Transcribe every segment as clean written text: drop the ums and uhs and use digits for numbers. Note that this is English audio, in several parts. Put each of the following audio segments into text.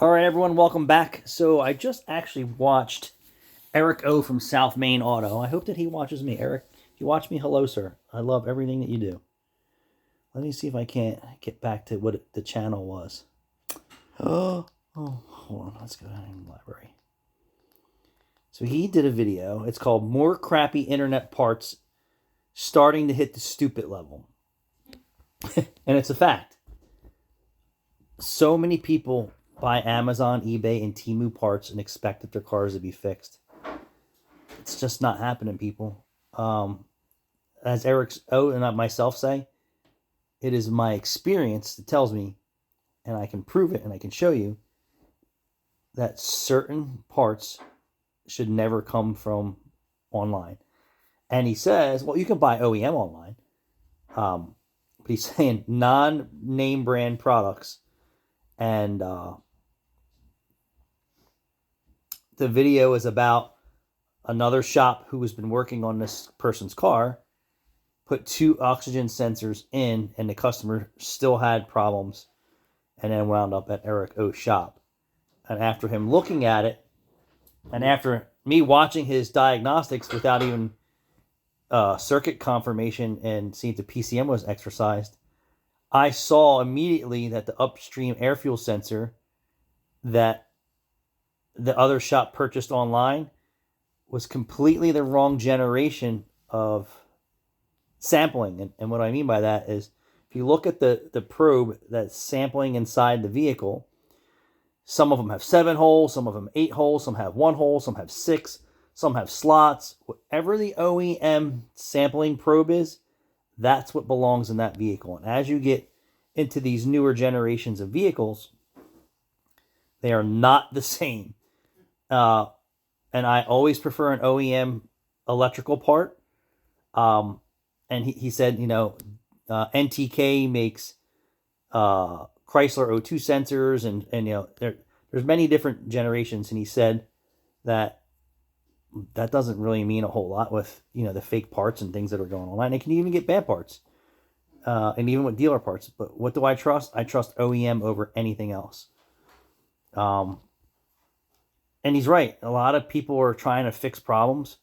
All right, everyone, welcome back. So I just actually watched Eric O from South Main Auto. I hope that he watches me. Eric, if you watch me, hello, sir. I love everything that you do. Let me see if I can't get back to what the channel was. Hold on. Let's go down in the library. So he did a video. It's called More Crappy Internet Parts Starting to Hit the Stupid Level. And it's a fact. So many people buy Amazon, eBay, and Temu parts and expect that their cars to be fixed. It's just not happening, people. As Eric O and myself say, it is my experience that tells me, and I can prove it and I can show you, that certain parts should never come from online. And he says, well, you can buy OEM online. But he's saying non-name brand products. And the video is about another shop who has been working on this person's car, put 2 oxygen sensors in, and the customer still had problems, and then wound up at Eric O's shop. And after him looking at it, and after me watching his diagnostics without even circuit confirmation and seeing if the PCM was exercised, I saw immediately that the upstream air fuel sensor that the other shop purchased online was completely the wrong generation of sampling. And what I mean by that is, if you look at the probe that's sampling inside the vehicle, some of them have 7 holes, some of them 8 holes, some have 1 hole, some have 6, some have slots. Whatever the OEM sampling probe is, that's what belongs in that vehicle. And as you get into these newer generations of vehicles, they are not the same. And I always prefer an OEM electrical part. And he said, NTK makes Chrysler O2 sensors, and there's many different generations. And he said that doesn't really mean a whole lot with the fake parts and things that are going online. They can even get bad parts, and even with dealer parts. But what do I trust? I trust OEM over anything else. And he's right. A lot of people are trying to fix problems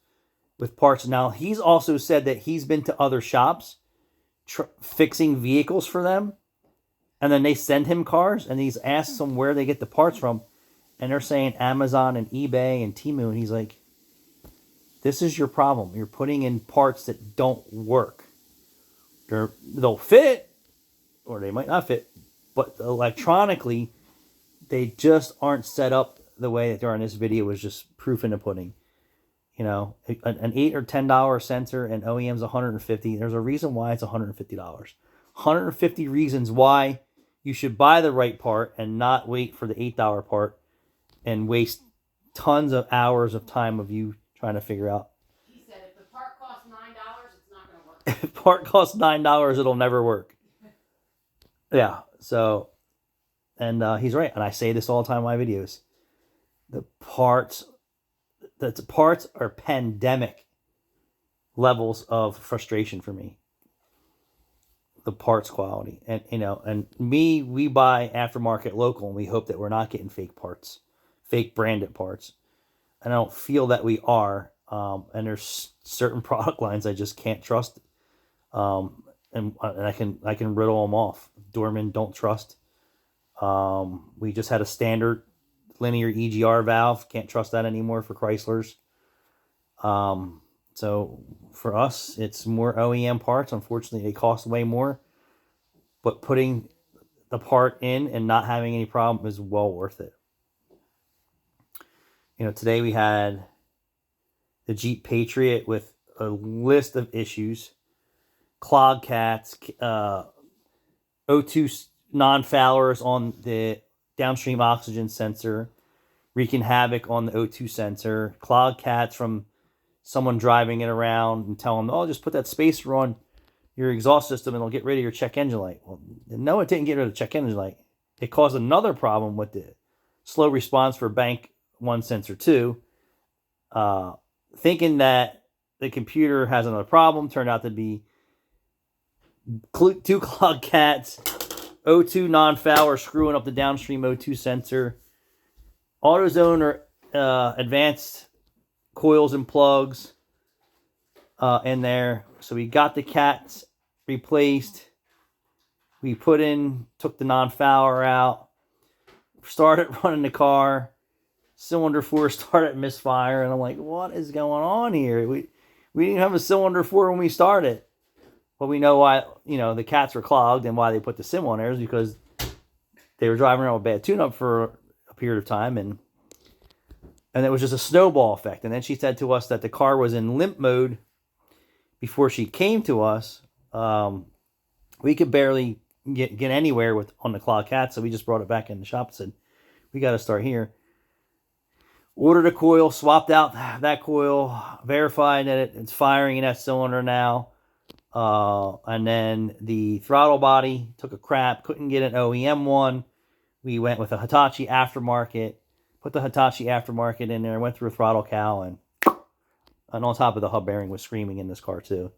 with parts. Now, he's also said that he's been to other shops fixing vehicles for them, and then they send him cars, and he's asked them where they get the parts from, and they're saying Amazon and eBay and Temu, and he's like, this is your problem. You're putting in parts that don't work. They'll fit, or they might not fit, but electronically, they just aren't set up the way that they're in this video was just proof in the pudding. An $8 or $10 sensor and OEM's $150. There's a reason why it's $150. 150 reasons why you should buy the right part and not wait for the $8 part and waste tons of hours of time of you trying to figure out. He said if the part costs $9, it's not going to work. If the part costs $9, it'll never work. Yeah, so, and he's right. And I say this all the time in my videos. The parts are pandemic levels of frustration for me. The parts quality. And, we buy aftermarket local, and we hope that we're not getting fake parts, fake branded parts. And I don't feel that we are. And there's certain product lines I just can't trust. And I can riddle them off. Dorman, don't trust. We just had a standard linear EGR valve. Can't trust that anymore for Chryslers. So for us, it's more OEM parts. Unfortunately, they cost way more. But putting the part in and not having any problem is well worth it. Today we had the Jeep Patriot with a list of issues. Clog cats, O2 non-foulers on the downstream oxygen sensor, wreaking havoc on the O2 sensor, clog cats from someone driving it around and telling them, oh, just put that spacer on your exhaust system and it'll get rid of your check engine light. Well, no, it didn't get rid of the check engine light. It caused another problem with the slow response for bank 1 sensor 2, thinking that the computer has another problem. Turned out to be 2 clog cats, O2 non-fouler screwing up the downstream O2 sensor, AutoZone or advanced coils and plugs in there. So we got the cats replaced. We took the non-fouler out, started running the car. Cylinder 4 started misfire, and I'm like, what is going on here? We didn't have a cylinder 4 when we started. But we know why, the cats were clogged, and why they put the sim on there is because they were driving around with bad tune-up for a period of time, and it was just a snowball effect. And then she said to us that the car was in limp mode before she came to us. We could barely get anywhere on the clogged cat, so we just brought it back in the shop and said, we got to start here. Ordered a coil, swapped out that coil, verified that it's firing in that cylinder now. And then the throttle body took a crap, couldn't get an OEM one. We went with a Hitachi aftermarket, put the Hitachi aftermarket in there, went through a throttle cowl, and on top of the hub bearing was screaming in this car too.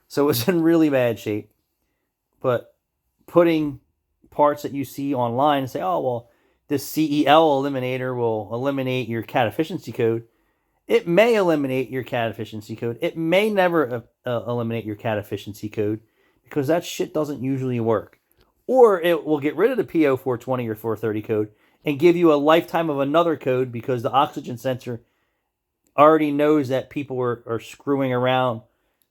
So it was in really bad shape. But putting parts that you see online and say, oh, well, this CEL eliminator will eliminate your cat efficiency code. It may eliminate your cat efficiency code. It may never eliminate your cat efficiency code, because that shit doesn't usually work. Or it will get rid of the PO 420 or 430 code and give you a lifetime of another code, because the oxygen sensor already knows that people are screwing around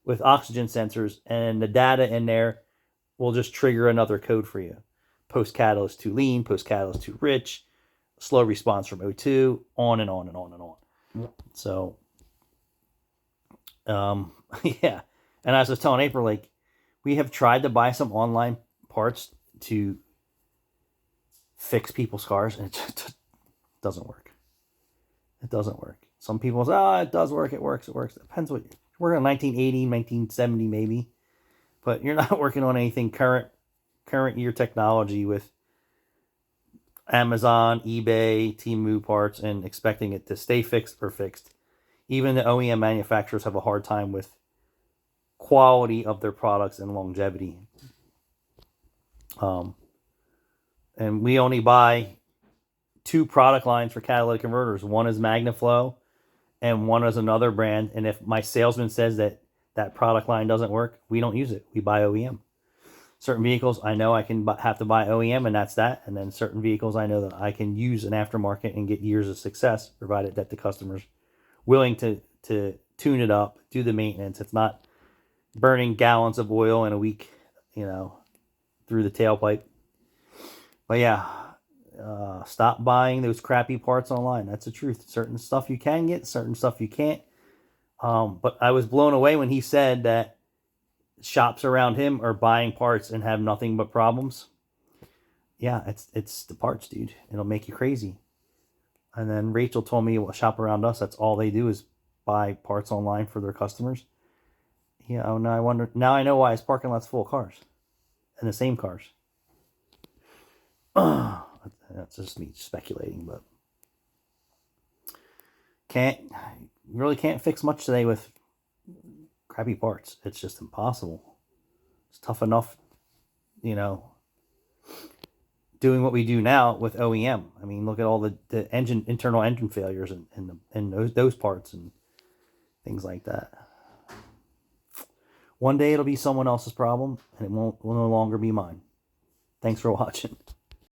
with oxygen sensors, and the data in there will just trigger another code for you. Post-catalyst too lean, post-catalyst too rich, slow response from O2, on and on and on and on. So, yeah. And as I was telling April, like, we have tried to buy some online parts to fix people's cars, and it just doesn't work. It doesn't work. Some people say, oh, it does work, it works. It depends what you're working on, 1980, 1970 maybe. But you're not working on anything current year technology with Amazon, eBay, Temu parts, and expecting it to stay fixed or fixed. Even the OEM manufacturers have a hard time with quality of their products and longevity. And we only buy 2 product lines for catalytic converters. One is MagnaFlow, and one is another brand. And if my salesman says that product line doesn't work, we don't use it. We buy OEM. Certain vehicles I know I can have to buy OEM, and that's that. And then certain vehicles I know that I can use an aftermarket and get years of success, provided that the customer's willing to tune it up, do the maintenance. It's not burning gallons of oil in a week, through the tailpipe. But yeah, stop buying those crappy parts online. That's the truth. Certain stuff you can get, certain stuff you can't. But I was blown away when he said that shops around him are buying parts and have nothing but problems. Yeah, it's the parts, dude. It'll make you crazy. And then Rachel told me, a shop around us, that's all they do is buy parts online for their customers. Yeah, oh, now I know why his parking lot's full of cars. And the same cars. That's just me speculating, but really can't fix much today with crappy parts. It's just impossible. It's tough enough, doing what we do now with OEM. I mean, look at all the internal engine failures and those parts and things like that. One day it'll be someone else's problem, and it will no longer be mine. Thanks for watching.